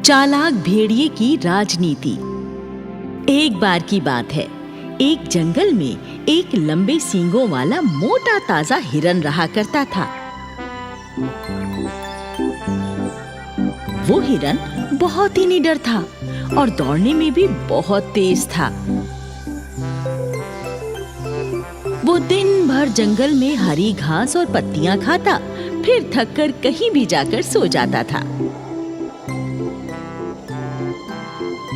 चालाक भेड़िए की राजनीति। एक बार की बात है, एक जंगल में एक लंबे सींगों वाला मोटा ताजा हिरन रहा करता था। वो हिरन बहुत ही निडर था और दौड़ने में भी बहुत तेज था। वो दिन भर जंगल में हरी घास और पत्तियां खाता, फिर थककर कहीं भी जाकर सो जाता था।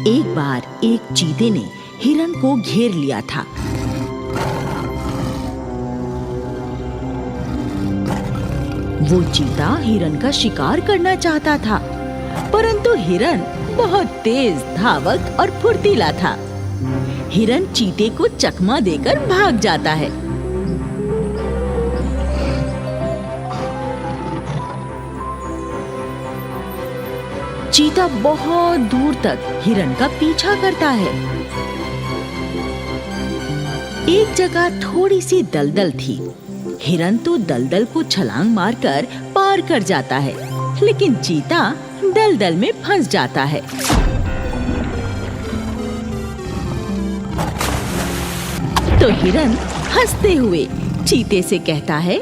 एक बार एक चीते ने हिरन को घेर लिया था। वो चीता हिरन का शिकार करना चाहता था, परंतु हिरन बहुत तेज, धावक और फुर्तीला था। हिरन चीते को चकमा देकर भाग जाता है। चीता बहुत दूर तक हिरन का पीछा करता है। एक जगह थोड़ी सी दलदल थी। हिरन तो दलदल को छलांग मारकर पार कर जाता है, लेकिन चीता दलदल में फंस जाता है। तो हिरन हंसते हुए चीते से कहता है,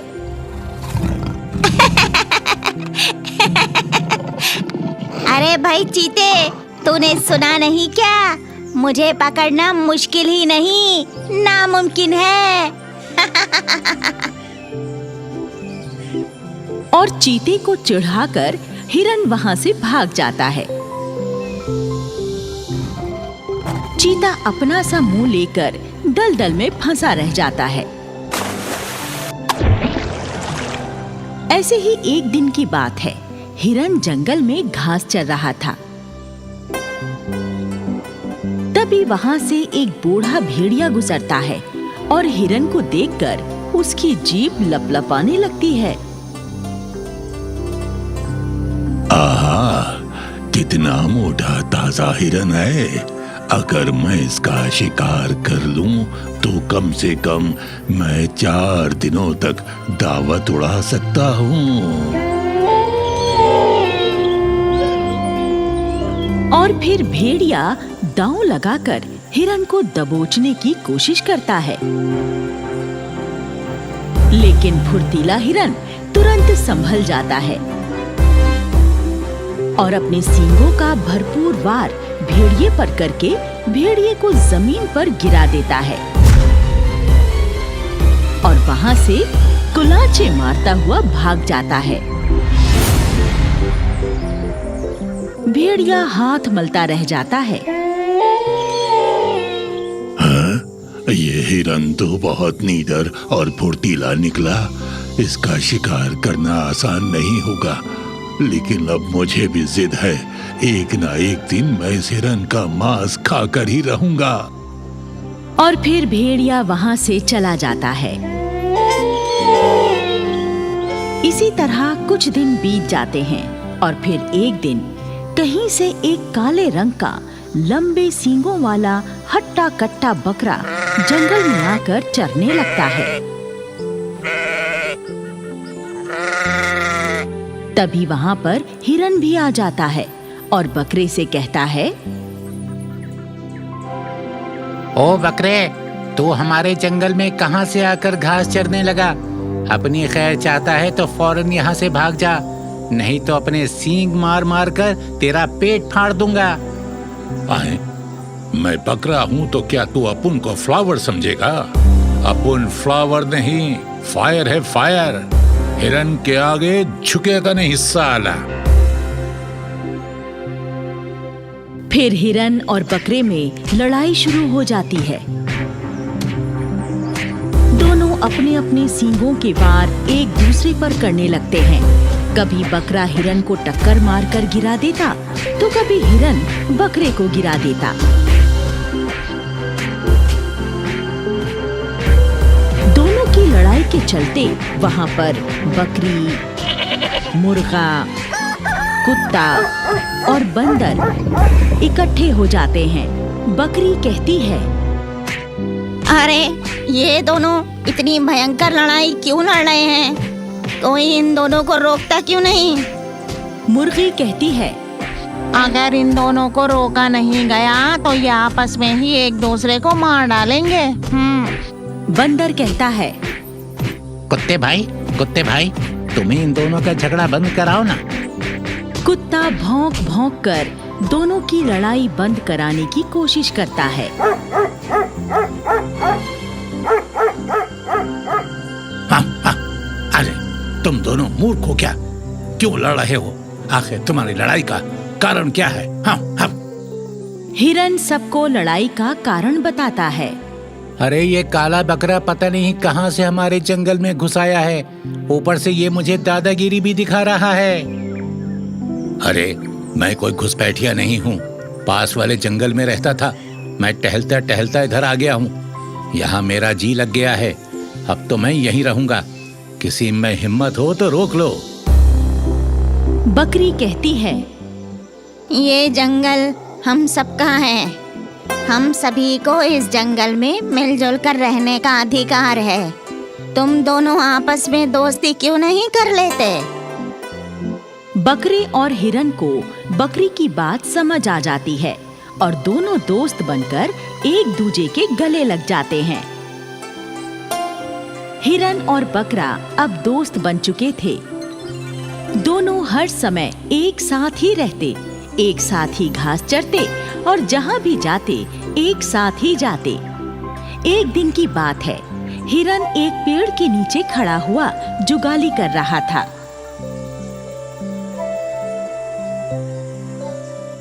अरे भाई चीते, तूने सुना नहीं क्या? मुझे पकड़ना मुश्किल ही नहीं, नामुमकिन है। और चीते को चिढ़ाकर हिरन वहां से भाग जाता है। चीता अपना सा मुंह लेकर दलदल में फंसा रह जाता है। ऐसे ही एक दिन की बात है। हिरन जंगल में घास चर रहा था। तभी वहां से एक बूढ़ा भेड़िया गुजरता है और हिरन को देखकर उसकी जीभ लपलपाने लगती है। आहा, कितना मोटा ताजा हिरन है। अगर मैं इसका शिकार कर लूं तो कम से कम मैं 4 दिनों तक दावत उड़ा सकता हूँ। और फिर भेड़िया दांव लगाकर हिरन को दबोचने की कोशिश करता है, लेकिन फुर्तीला हिरन तुरंत संभल जाता है और अपने सींगों का भरपूर वार भेड़िए पर करके भेड़िए को जमीन पर गिरा देता है और वहां से कुलाचे मारता हुआ भाग जाता है। भेड़िया हाथ मलता रह जाता है। हाँ? ये हिरन तो बहुत निडर और फुर्तीला निकला। इसका शिकार करना आसान नहीं होगा, लेकिन अब मुझे भी जिद है। एक ना एक दिन मैं इस हिरन का मांस खाकर ही रहूंगा। और फिर भेड़िया वहां से चला जाता है। इसी तरह कुछ दिन बीत जाते हैं और फिर एक दिन कहीं से एक काले रंग का लंबे सींगों वाला हट्टा कट्टा बकरा जंगल में आकर चरने लगता है। तभी वहां पर हिरन भी आ जाता है और बकरे से कहता है, ओ बकरे, तू हमारे जंगल में कहां से आकर घास चरने लगा? अपनी खैर चाहता है तो फौरन यहाँ से भाग जा, नहीं तो अपने सींग मार मार कर तेरा पेट फाड़ दूंगा। आए, मैं बकरा हूँ तो क्या तू अपुन को फ्लावर समझेगा? अपुन फ्लावर नहीं, फायर है फायर। हिरन के आगे झुकेगा नहीं साला। फिर हिरन और बकरे में लड़ाई शुरू हो जाती है। दोनों अपने अपने सींगों के वार एक दूसरे पर करने लगते हैं। कभी बकरा हिरन को टक्कर मारकर गिरा देता, तो कभी हिरन बकरे को गिरा देता। दोनों की लड़ाई के चलते वहां पर बकरी, मुर्गा, कुत्ता और बंदर इकट्ठे हो जाते हैं। बकरी कहती है, अरे ये दोनों इतनी भयंकर लड़ाई क्यों लड़ रहे हैं? कोई इन दोनों को रोकता क्यों नहीं? मुर्गी कहती है, अगर इन दोनों को रोका नहीं गया तो ये आपस में ही एक दूसरे को मार डालेंगे। बंदर कहता है। कुत्ते भाई तुम्हें इन दोनों का झगड़ा बंद कराओ ना। कुत्ता भौंक भौंक कर दोनों की लड़ाई बंद कराने की कोशिश करता है। अरे तुम दोनों मूर्ख हो क्या? क्यों लड़ रहे हो? आखिर तुम्हारी लड़ाई का कारण क्या है? हिरन सबको लड़ाई का कारण बताता है। अरे ये काला बकरा पता नहीं कहां से हमारे जंगल में घुस आया है। ऊपर से ये मुझे दादागिरी भी दिखा रहा है। अरे मैं कोई घुसपैठिया नहीं हूँ। पास वाले जंगल में रहता था। मैं टहलता टहलता इधर आ गया हूँ। यहाँ मेरा जी लग गया है। अब तो मैं यहीं रहूंगा। किसी में हिम्मत हो तो रोक लो। बकरी कहती है। ये जंगल हम सबका है। हम सभी को इस जंगल में मिलजुल कर रहने का अधिकार है। तुम दोनों आपस में दोस्ती क्यों नहीं कर लेते? बकरे और हिरन को बकरी की बात समझ आ जाती है और दोनों दोस्त बनकर एक दूजे के गले लग जाते हैं। हिरन और बकरा अब दोस्त बन चुके थे। दोनों हर समय एक साथ ही रहते, एक साथ ही घास चरते और जहाँ भी जाते एक साथ ही जाते। एक दिन की बात है, हिरन एक पेड़ के नीचे खड़ा हुआ जुगाली कर रहा था।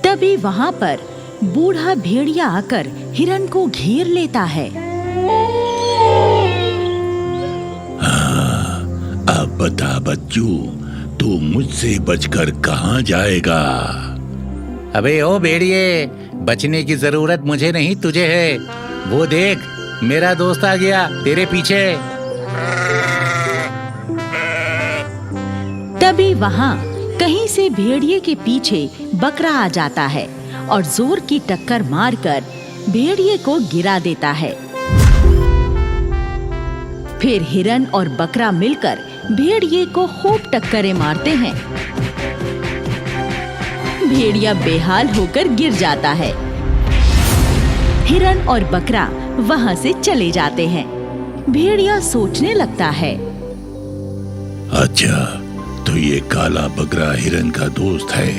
तभी वहाँ पर बूढ़ा भेड़िया आकर हिरन को घेर लेता है। अब बता बच्चू, तू मुझसे बचकर कहाँ जाएगा? अबे ओ भेड़िए, बचने की जरूरत मुझे नहीं तुझे है। वो देख, मेरा दोस्त आ गया तेरे पीछे। तभी वहाँ कहीं से भेड़िए के पीछे बकरा आ जाता है और जोर की टक्कर मारकर भेड़िए को गिरा देता है। फिर हिरन और बकरा मिलकर भेड़िए को खूब टक्करें मारते हैं। भेड़िया बेहाल होकर गिर जाता है। हिरन और बकरा वहां से चले जाते हैं। भेड़िया सोचने लगता है। अच्छा, तो ये काला बकरा हिरन का दोस्त है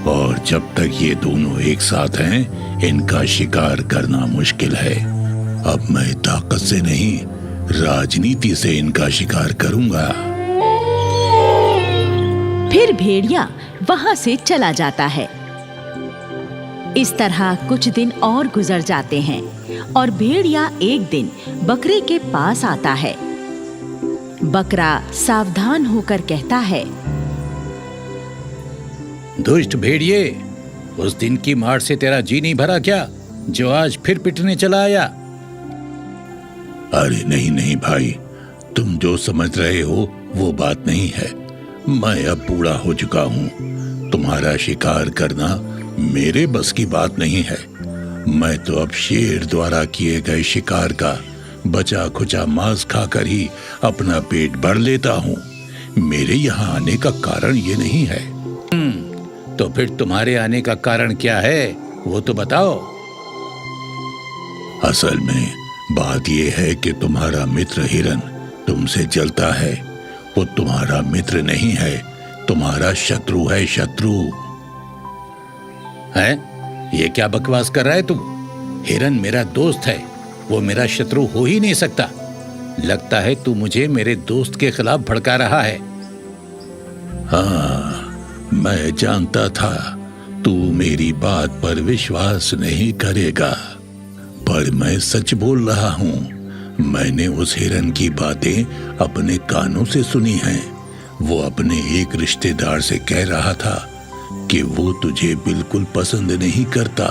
और जब तक ये दोनों एक साथ हैं, इनका शिकार करना मुश्किल है। अब मैं ताकत से नहीं, राजनीति से इनका शिकार करूंगा। फिर भेड़िया वहां से चला जाता है। इस तरह कुछ दिन और गुजर जाते हैं और भेड़िया एक दिन बकरे के पास आता है। बकरा सावधान होकर कहता है। दुष्ट भेड़िए, उस दिन की मार से तेरा जी नहीं भरा क्या, जो आज फिर पिटने चला आया? अरे नहीं नहीं भाई, तुम जो समझ रहे हो वो बात नहीं है। मैं अब बूढ़ा हो चुका हूँ। तुम्हारा शिकार करना मेरे बस की बात नहीं है। मैं तो अब शेर द्वारा किए गए शिकार का बचा खुचा मांस खाकर ही अपना पेट भर लेता हूँ। मेरे यहाँ आने का कारण ये नहीं है। तो फिर तुम्हारे आने का कारण क्या है, वो तो बताओ। असल में बात यह है कि तुम्हारा मित्र हिरन तुमसे जलता है। वो तुम्हारा मित्र नहीं है, तुम्हारा शत्रु है। शत्रु है? ये क्या बकवास कर रहा है तुम? हिरन मेरा दोस्त है, वो मेरा शत्रु हो ही नहीं सकता। लगता है तू मुझे मेरे दोस्त के खिलाफ भड़का रहा है। हाँ, मैं जानता था तू मेरी बात पर विश्वास नहीं करेगा, पर मैं सच बोल रहा हूँ। मैंने उस हिरन की बातें अपने कानों से सुनी हैं। वो अपने एक रिश्तेदार से कह रहा था कि वो तुझे बिल्कुल पसंद नहीं करता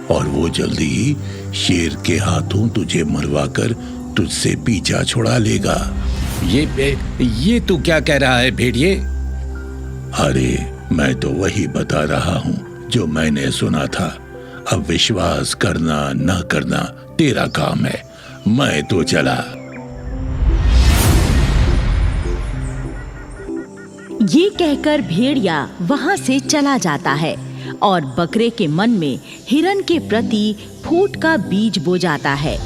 और वो जल्दी ही शेर के हाथों तुझे मरवाकर तुझसे पीछा छुड़ा लेगा। ये तू क्या कह रहा है भेड़िए? अरे मैं तो वही बता रहा हूँ जो मैंने सुना था। अब विश्वास करना न करना तेरा काम है। मैं तो चला। ये कहकर भेड़िया वहां से चला जाता है और बकरे के मन में हिरन के प्रति फूट का बीज बो जाता है।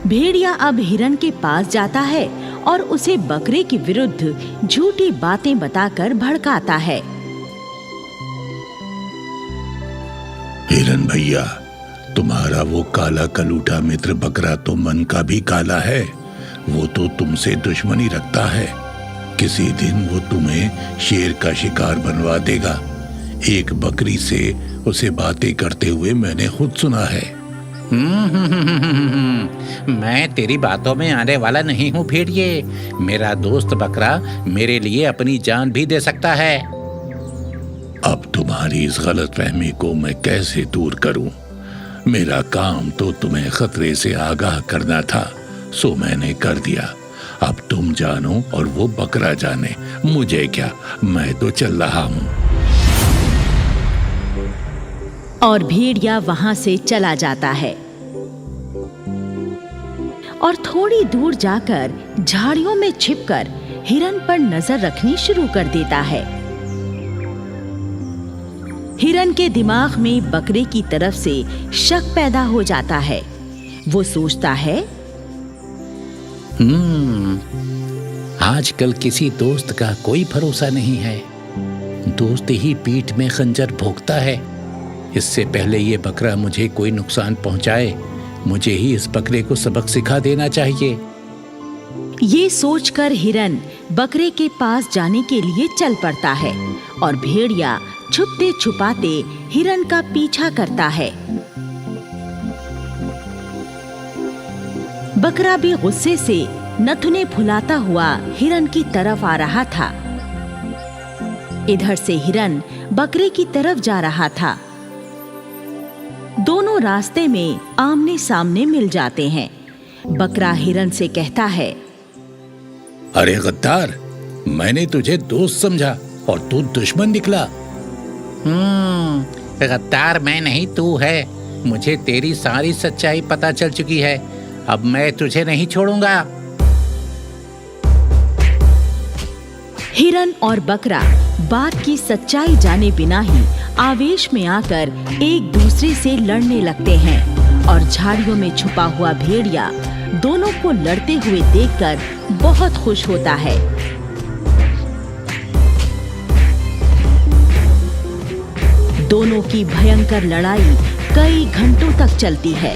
भेड़िया अब हिरन के पास जाता है और उसे बकरे के विरुद्ध झूठी बातें बताकर भड़काता है। हिरन भैया, तुम्हारा वो काला कलूटा मित्र बकरा तो मन का भी काला है। वो तो तुमसे दुश्मनी रखता है। किसी दिन वो तुम्हें शेर का शिकार बनवा देगा। एक बकरी से उसे बातें करते हुए मैंने खुद सुना है। मैं तेरी बातों में आने वाला नहीं हूँ भेड़िए। मेरा दोस्त बकरा मेरे लिए अपनी जान भी दे सकता है। अब तुम्हारी इस गलतफहमी को मैं कैसे दूर करूं? मेरा काम तो तुम्हें खतरे से आगाह करना था, सो मैंने कर दिया। अब तुम जानो और वो बकरा जाने, मुझे क्या, मैं तो चल रहा हूं। और भेड़िया वहां से चला जाता है और थोड़ी दूर जाकर झाड़ियों में छिपकर हिरन पर नजर रखनी शुरू कर देता है। हिरन के दिमाग में बकरे की तरफ से शक पैदा हो जाता है। वो सोचता है, आजकल किसी दोस्त का कोई भरोसा नहीं है। दोस्त ही पीठ में खंजर भोंकता है। इससे पहले ये बकरा मुझे कोई नुकसान पहुंचाए, मुझे ही इस बकरे को सबक सिखा देना चाहिए। ये सोचकर हिरन बकरे के पास जाने के लिए चल पड़ता है और भेड़िया छुपते छुपाते हिरन का पीछा करता है। बकरा भी गुस्से से नथुने फुलाता हुआ हिरन की तरफ आ रहा था। इधर से हिरन बकरे की तरफ जा रहा था। दोनों रास्ते में आमने सामने मिल जाते हैं। बकरा हिरन से कहता है, अरे गद्दार, मैंने तुझे दोस्त समझा और तू दुश्मन निकला। गद्दार मैं नहीं, तू है। मुझे तेरी सारी सच्चाई पता चल चुकी है। अब मैं तुझे नहीं छोड़ूंगा। हिरन और बकरा बात की सच्चाई जाने बिना ही आवेश में आकर एक दूसरे से लड़ने लगते हैं और झाड़ियों में छुपा हुआ भेड़िया दोनों को लड़ते हुए देखकर बहुत खुश होता है। दोनों की भयंकर लड़ाई कई घंटों तक चलती है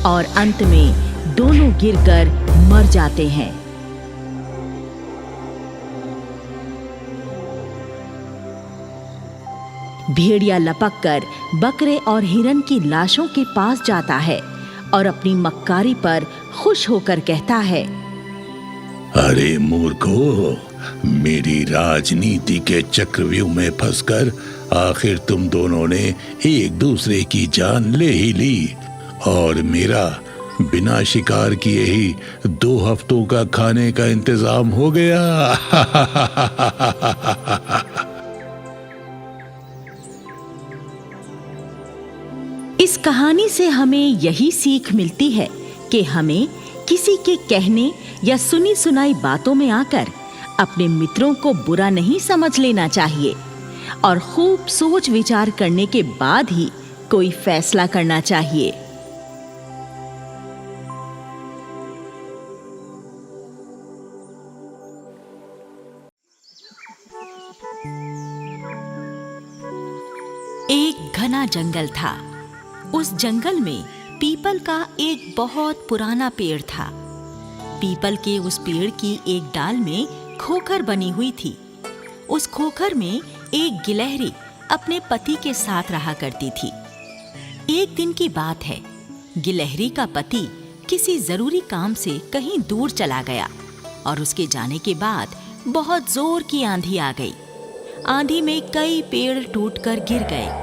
और अंत में दोनों गिरकर मर जाते हैं। भेड़िया लपककर बकरे और हिरन की लाशों के पास जाता है और अपनी मक्कारी पर खुश होकर कहता है, अरे मूर्खो, मेरी राजनीति के चक्रव्यूह में फंसकर आखिर तुम दोनों ने एक दूसरे की जान ले ही ली और मेरा बिना शिकार किए ही 2 हफ्तों का खाने का इंतजाम हो गया। इस कहानी से हमें यही सीख मिलती है कि हमें किसी के कहने या सुनी सुनाई बातों में आकर अपने मित्रों को बुरा नहीं समझ लेना चाहिए और खूब सोच विचार करने के बाद ही कोई फैसला करना चाहिए। एक घना जंगल था। उस जंगल में पीपल का एक बहुत पुराना पेड़ था। पीपल के उस पेड़ की एक डाल में खोखर बनी हुई थी। उस खोखर में एक गिलहरी अपने पति के साथ रहा करती थी। एक दिन की बात है, गिलहरी का पति किसी जरूरी काम से कहीं दूर चला गया और उसके जाने के बाद बहुत जोर की आंधी आ गई। आंधी में कई पेड़ टूटकर गिर गए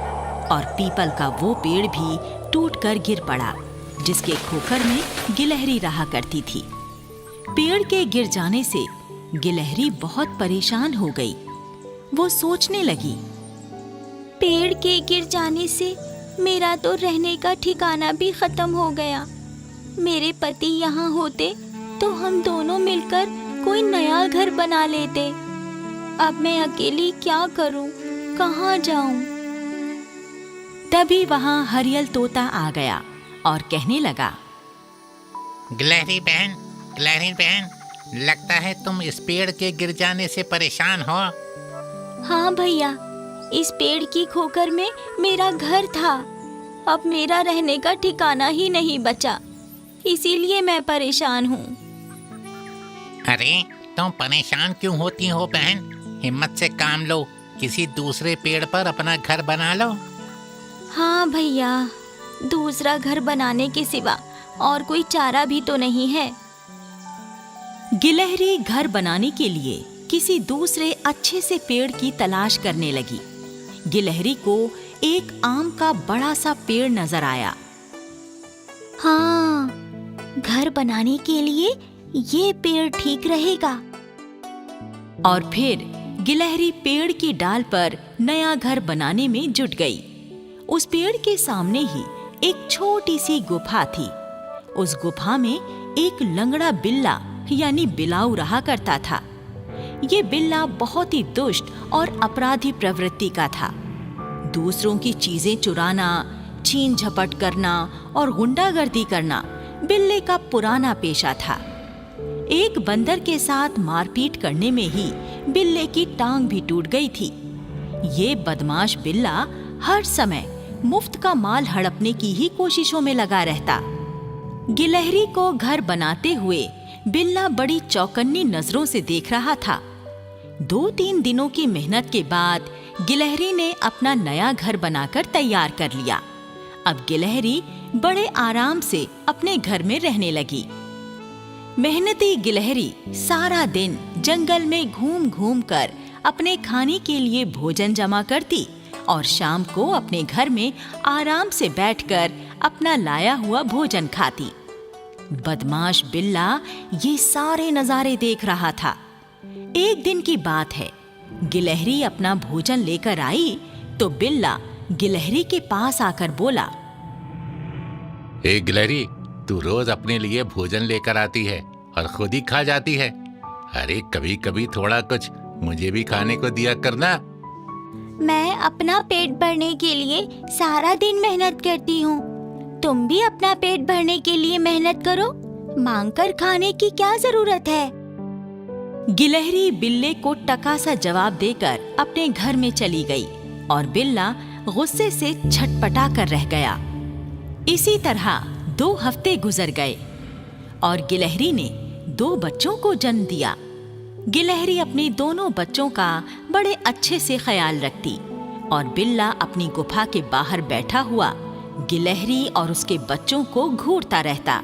और पीपल का वो पेड़ भी टूटकर गिर पड़ा जिसके खोखर में गिलहरी रहा करती थी। पेड़ के गिर जाने से गिलहरी बहुत परेशान हो गई। वो सोचने लगी, पेड़ के गिर जाने से मेरा तो रहने का ठिकाना भी खत्म हो गया। मेरे पति यहाँ होते तो हम दोनों मिलकर कोई नया घर बना लेते। अब मैं अकेली क्या करूं? कहाँ जाऊं? तभी वहाँ हरियल तोता आ गया और कहने लगा, गिलहरी बहन, लगता है तुम इस पेड़ के गिर जाने से परेशान हो। हाँ भैया, इस पेड़ की खोकर में मेरा घर था। अब मेरा रहने का ठिकाना ही नहीं बचा, इसीलिए मैं परेशान हूँ। अरे तुम परेशान क्यों होती हो बहन? हिम्मत से काम लो, किसी दूसरे पेड़ पर अपना घर बना लो। हाँ भैया, दूसरा घर बनाने के सिवा और कोई चारा भी तो नहीं है। गिलहरी घर बनाने के लिए किसी दूसरे अच्छे से पेड़ की तलाश करने लगी। गिलहरी को एक आम का बड़ा सा पेड़ नजर आया। हाँ, घर बनाने के लिए ये पेड़ ठीक रहेगा। और फिर गिलहरी पेड़ की डाल पर नया घर बनाने में जुट गई। उस पेड़ के सामने ही एक छोटी सी गुफा थी। उस गुफा में एक लंगड़ा बिल्ला यानी बिलाऊ रहा करता था। ये बिल्ला बहुत ही दुष्ट और अपराधी प्रवृत्ति का था। दूसरों की चीजें चुराना, छीन झपट करना और गुंडागर्दी करना बिल्ले का पुराना पेशा था। एक बंदर के साथ मारपीट करने में ही बिल्ले की टांग भी टूट गई थी। ये बदमाश बिल्ला हर समय मुफ्त का माल हड़पने की ही कोशिशों में लगा रहता। गिलहरी को घर बनाते हुए बिल्ला बड़ी चौकन्नी नजरों से देख रहा था। 2-3 दिनों की मेहनत के बाद गिलहरी ने अपना नया घर बनाकर तैयार कर लिया। अब गिलहरी बड़े आराम से अपने घर में रहने लगी। मेहनती गिलहरी सारा दिन जंगल में घूम घूम कर अपने खाने के लिए भोजन जमा करती और शाम को अपने घर में आराम से बैठकर अपना लाया हुआ भोजन खाती। बदमाश बिल्ला ये सारे नजारे देख रहा था। एक दिन की बात है, गिलहरी अपना भोजन लेकर आई तो बिल्ला गिलहरी के पास आकर बोला, ए गिलहरी, तू रोज अपने लिए भोजन लेकर आती है और खुद ही खा जाती है। अरे कभी कभी थोड़ा कुछ मुझे भी खाने को दिया करना। मैं अपना पेट भरने के लिए सारा दिन मेहनत करती हूँ। तुम भी अपना पेट भरने के लिए मेहनत करो। मांगकर खाने की क्या जरूरत है? गिलहरी बिल्ले को टका सा जवाब देकर अपने घर में चली गई और बिल्ला गुस्से से छटपटा कर रह गया। इसी तरह 2 हफ्ते गुजर गए और गिलहरी ने 2 बच्चों को जन्म दिया। गिलहरी अपने दोनों बच्चों का बड़े अच्छे से ख्याल रखती और बिल्ला अपनी गुफा के बाहर बैठा हुआ गिलहरी और उसके बच्चों को घूरता रहता।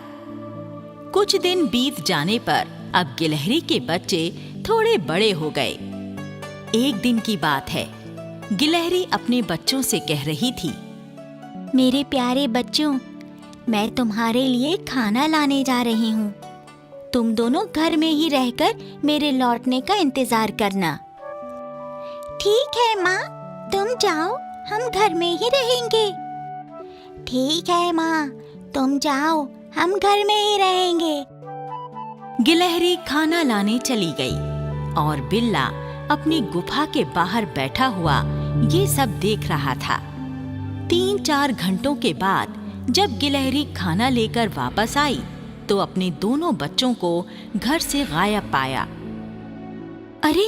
कुछ दिन बीत जाने पर अब गिलहरी के बच्चे थोड़े बड़े हो गए। एक दिन की बात है, गिलहरी अपने बच्चों से कह रही थी, मेरे प्यारे बच्चों, मैं तुम्हारे लिए खाना लाने जा रही हूँ। तुम दोनों घर में ही रहकर मेरे लौटने का इंतजार करना। ठीक है माँ, तुम जाओ, हम घर में ही रहेंगे। ठीक है माँ, तुम जाओ, हम घर में ही रहेंगे। गिलहरी खाना लाने चली गई और बिल्ला अपनी गुफा के बाहर बैठा हुआ ये सब देख रहा था। 3-4 घंटों के बाद जब गिलहरी खाना लेकर वापस आई तो अपने दोनों बच्चों को घर से गायब पाया। अरे,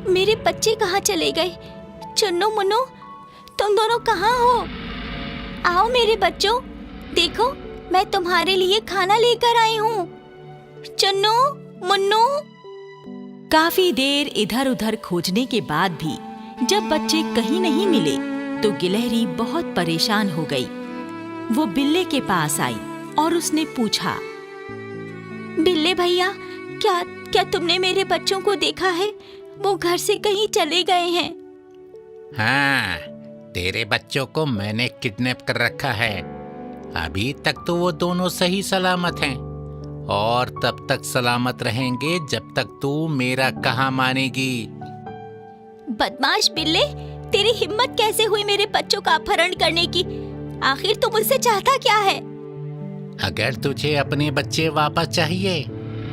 मेरे बच्चे कहाँ चले गए? चुन्नू मुन्नू, तुम दोनों कहाँ हो? आओ मेरे बच्चों, देखो मैं तुम्हारे लिए खाना लेकर आई हूँ। चुन्नू मुन्नू। काफी देर इधर उधर खोजने के बाद भी जब बच्चे कहीं नहीं मिले तो गिलहरी बहुत परेशान हो गई। वो बिल्ले के पास आई और उसने पूछा, बिल्ले भैया, क्या तुमने मेरे बच्चों को देखा है? वो घर से कहीं चले गए हैं। हाँ, तेरे बच्चों को मैंने किडनैप कर रखा है। अभी तक तो वो दोनों सही सलामत हैं और तब तक सलामत रहेंगे जब तक तू मेरा कहा मानेगी। बदमाश बिल्ले, तेरी हिम्मत कैसे हुई मेरे बच्चों का अपहरण करने की? आखिर तू मुझसे चाहता क्या है? अगर तुझे अपने बच्चे वापस चाहिए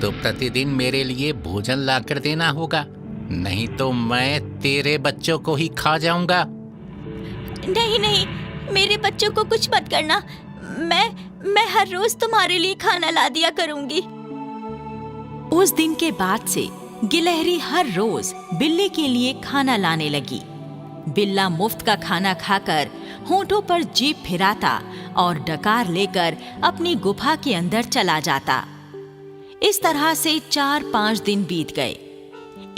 तो प्रतिदिन मेरे लिए भोजन लाकर देना होगा। नहीं तो मैं तेरे बच्चों को ही खा जाऊंगा। नहीं नहीं, मेरे बच्चों को कुछ मत करना। मैं हर रोज तुम्हारे लिए खाना ला दिया करूंगी। उस दिन के बाद से गिलहरी हर रोज बिल्ली के लिए खाना लाने लगी। बिल्ला मुफ्त का खाना खाकर होंठों पर जीभ फिराता और डकार लेकर अपनी गुफा के अंदर चला जाता। इस तरह से 4-5 दिन बीत गए।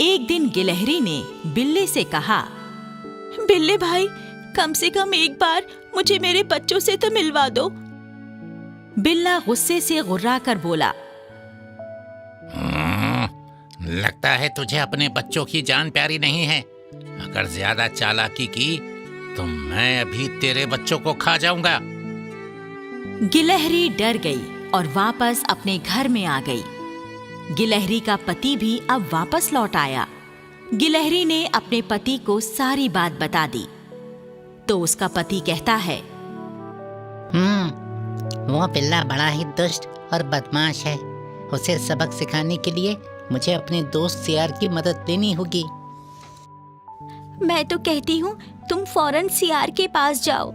एक दिन गिलहरी ने बिल्ले से कहा, बिल्ले भाई, कम से कम एक बार मुझे मेरे बच्चों से तो मिलवा दो। बिल्ला गुस्से से गुर्रा कर बोला, लगता है तुझे अपने बच्चों की जान प्यारी नहीं है। अगर ज्यादा चालाकी की तो मैं अभी तेरे बच्चों को खा जाऊंगा। गिलहरी डर गई और वापस अपने घर में आ गई। गिलहरी का पति भी अब वापस लौट आया। गिलहरी ने अपने पति को सारी बात बता दी तो उसका पति कहता है, वो बिल्ला बड़ा ही दुष्ट और बदमाश है। उसे सबक सिखाने के लिए मुझे अपने दोस्त सियार की मदद लेनी होगी। मैं तो कहती हूँ तुम फौरन सियार के पास जाओ।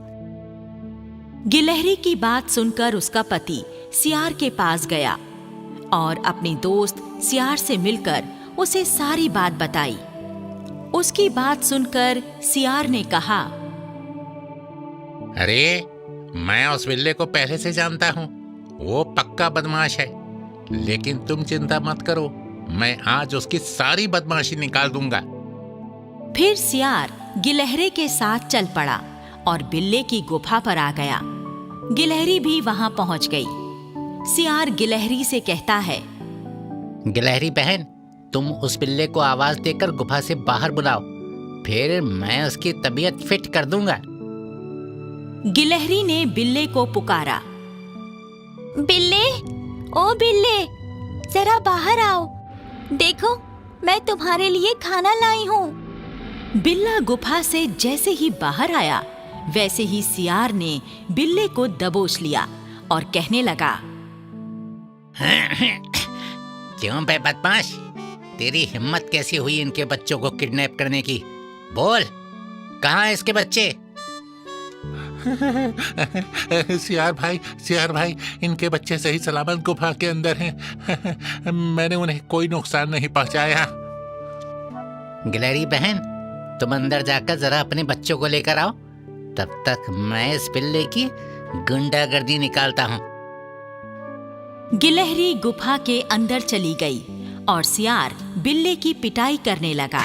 गिलहरी की बात सुनकर उसका पति सियार के पास गया और अपने दोस्त सियार से मिलकर उसे सारी बात बताई। उसकी बात सुनकर सियार ने कहा, अरे, मैं उस बिल्ले को पहले से जानता हूँ। वो पक्का बदमाश है, लेकिन तुम चिंता मत करो, मैं आज उसकी सारी बदमाशी निकाल दूंगा। फिर सियार गिलहरी के साथ चल पड़ा और बिल्ले की गुफा पर आ गया। गिलहरी भी वहां पहुंच गई। सियार गिलहरी से कहता है, गिलहरी बहन, तुम उस बिल्ले को आवाज देकर गुफा से बाहर बुलाओ, फिर मैं उसकी तबीयत फिट कर दूंगा। गिलहरी ने बिल्ले को पुकारा, बिल्ले, ओ बिल्ले, जरा बाहर आओ। देखो, मैं तुम्हारे लिए खाना लाई हूँ। बिल्ला गुफा से जैसे ही बाहर आया, वैसे ही सियार ने बिल्ले को दबोच लिया और कहने लगा, क्यों बे बदमाश, तेरी हिम्मत कैसी हुई इनके बच्चों को किडनैप करने की? बोल, कहाँ हैं इसके बच्चे? सियार भाई, इनके बच्चे सही सलामत गुफा के अंदर हैं। मैंने उन्हें कोई नुकसान नहीं पहुंचाया। गिलहरी बहन, तुम अंदर जाकर जरा अपने बच्चों को लेकर आओ, तब तक मैं इस बिल्ले की गुंडागर्दी निकालता हूँ। गिलहरी गुफा के अंदर चली गई और सियार बिल्ले की पिटाई करने लगा।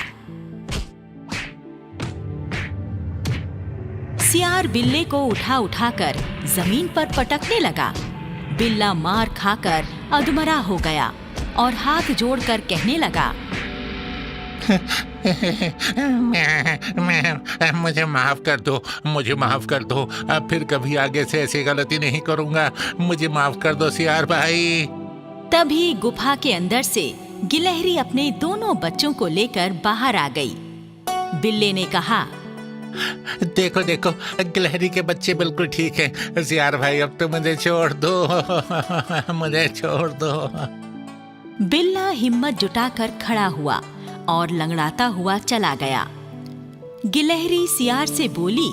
सियार बिल्ले को उठाकर जमीन पर पटकने लगा। बिल्ला मार खाकर अधमरा हो गया और हाथ जोड़कर कहने लगा, मुझे माफ कर दो। अब फिर कभी आगे से ऐसी गलती नहीं करूंगा। मुझे माफ कर दो सियार भाई। तभी गुफा के अंदर से गिलहरी अपने दोनों बच्चों को लेकर बाहर आ गई। बिल्ले ने कहा, देखो, गिलहरी के बच्चे बिल्कुल ठीक हैं। सियार भाई, अब तो मुझे छोड़ दो। बिल्ला हिम्मत जुटाकर खड़ा हुआ और लंगड़ाता हुआ चला गया। गिलहरी सियार से बोली,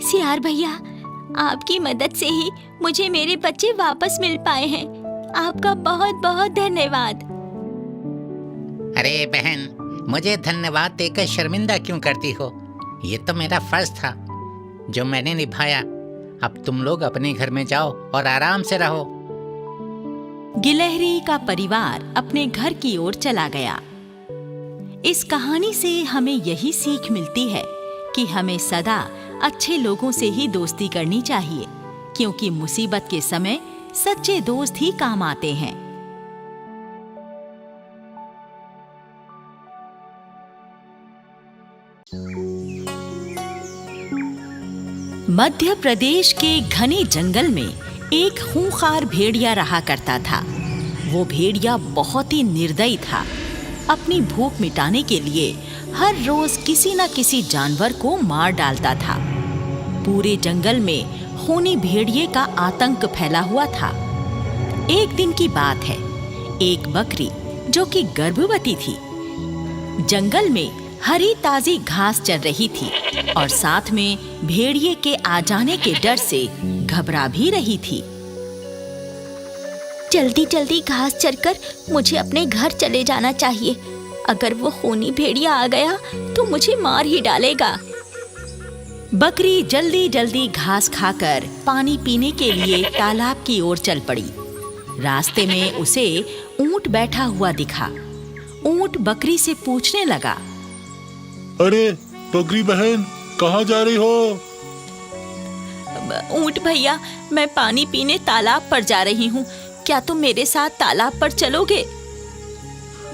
सियार भैया, आपकी मदद से ही मुझे मेरे बच्चे वापस मिल पाए हैं। आपका बहुत बहुत धन्यवाद। अरे बहन, मुझे धन्यवाद देकर शर्मिंदा क्यों करती हो? ये तो मेरा फर्ज था जो मैंने निभाया। अब तुम लोग अपने घर में जाओ और आराम से रहो। गिलहरी का परिवार अपने घर की ओर चला गया। इस कहानी से हमें यही सीख मिलती है कि हमें सदा अच्छे लोगों से ही दोस्ती करनी चाहिए, क्योंकि मुसीबत के समय सच्चे दोस्त ही काम आते हैं। मध्य प्रदेश के घने जंगल में एक खूंखार भेड़िया रहा करता था। वो भेड़िया बहुत ही निर्दयी था। अपनी भूख मिटाने के लिए हर रोज किसी न किसी जानवर को मार डालता था। पूरे जंगल में खूनी भेड़िए का आतंक फैला हुआ था। एक दिन की बात है, एक बकरी जो कि गर्भवती थी, जंगल में हरी ताजी घास चल रही थी और साथ में भेड़िए के आ जाने के डर से घबरा भी रही थी। जल्दी जल्दी घास चरकर मुझे अपने घर चले जाना चाहिए। अगर वो खूनी भेड़िया आ गया तो मुझे मार ही डालेगा। बकरी जल्दी जल्दी घास खाकर पानी पीने के लिए तालाब की ओर चल पड़ी। रास्ते में उसे ऊंट बैठा हुआ दिखा। ऊंट बकरी से पूछने लगा, अरे बकरी बहन, कहाँ जा रही हो? ऊंट भैया, मैं पानी पीने तालाब पर जा रही हूँ। क्या तुम मेरे साथ तालाब पर चलोगे?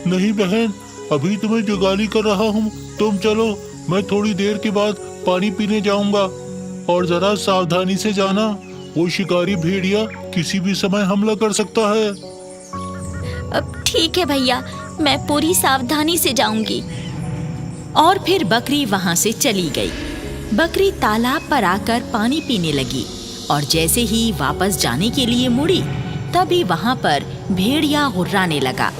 नहीं बहन, अभी तुम्हें जुगाली कर रहा हूँ, तुम चलो। मैं थोड़ी देर के बाद पानी पीने जाऊंगा। और जरा सावधानी से जाना, वो शिकारी भेड़िया किसी भी समय हमला कर सकता है। अब ठीक है भैया, मैं पूरी सावधानी से जाऊंगी। और फिर बकरी वहां से चली गई। बकरी तालाब पर आकर पानी पीने लगी और जैसे ही वापस जाने के लिए मुड़ी, तभी वहां पर भेड़िया गुर्राने लगा।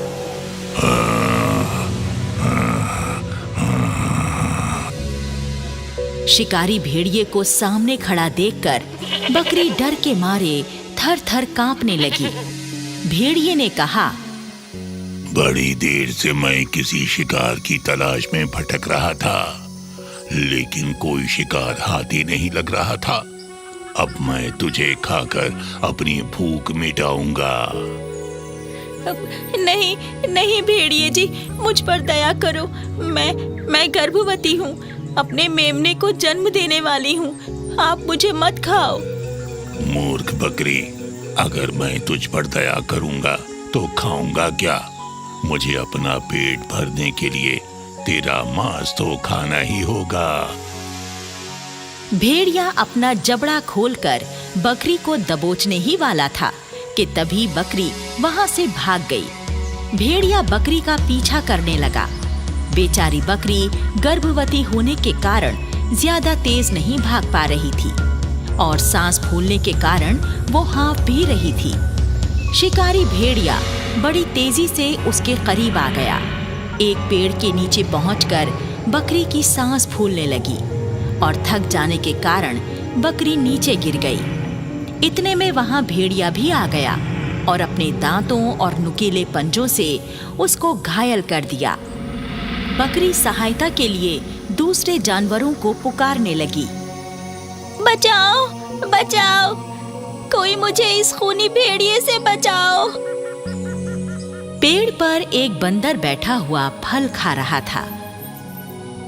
शिकारी भेड़िए को सामने खड़ा देखकर बकरी डर के मारे थर थर कांपने लगी। भेड़िए ने कहा, बड़ी देर से मैं किसी शिकार की तलाश में भटक रहा था, लेकिन कोई शिकार हाथ ही नहीं लग रहा था। अब मैं तुझे खाकर अपनी भूख मिटाऊंगा। नहीं नहीं भेड़िए जी, मुझ पर दया करो। मैं गर्भवती हूँ, अपने मेमने को जन्म देने वाली हूँ। आप मुझे मत खाओ। मूर्ख बकरी, अगर मैं तुझ पर दया करूंगा तो खाऊंगा क्या? मुझे अपना पेट भरने के लिए तेरा मांस तो खाना ही होगा। भेड़िया अपना जबड़ा खोलकर बकरी को दबोचने ही वाला था कि तभी बकरी वहां से भाग गई। भेड़िया बकरी का पीछा करने लगा। बेचारी बकरी गर्भवती होने के कारण ज्यादा तेज नहीं भाग पा रही थी और सांस फूलने के कारण वो हाँफ भी रही थी। शिकारी भेड़िया बड़ी तेजी से उसके करीब आ गया। एक पेड़ के नीचे पहुंचकर बकरी की सांस फूलने लगी और थक जाने के कारण बकरी नीचे गिर गई। इतने में वहां भेड़िया भी आ गया और अपने दांतों और नुकीले पंजों से उसको घायल कर दिया। बकरी सहायता के लिए दूसरे जानवरों को पुकारने लगी, बचाओ बचाओ, कोई मुझे इस खूनी भेड़िए से बचाओ। पेड़ पर एक बंदर बैठा हुआ फल खा रहा था।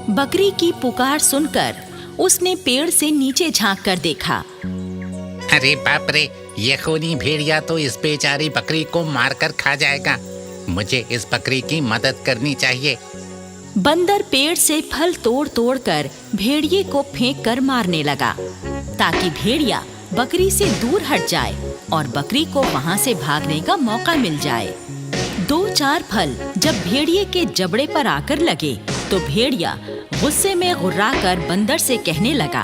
बकरी की पुकार सुनकर उसने पेड़ से नीचे झांक कर देखा। अरे बाप रे, ये खूनी भेड़िया तो इस बेचारी बकरी को मारकर खा जाएगा। मुझे इस बकरी की मदद करनी चाहिए। बंदर पेड़ से फल तोड़ तोड़ कर भेड़िए को फेंक कर मारने लगा ताकि भेड़िया बकरी से दूर हट जाए और बकरी को वहां से भागने का मौका मिल जाए। 2-4 फल जब भेड़िए के जबड़े पर आकर लगे तो भेड़िया गुस्से में गुर्राकर बंदर से कहने लगा,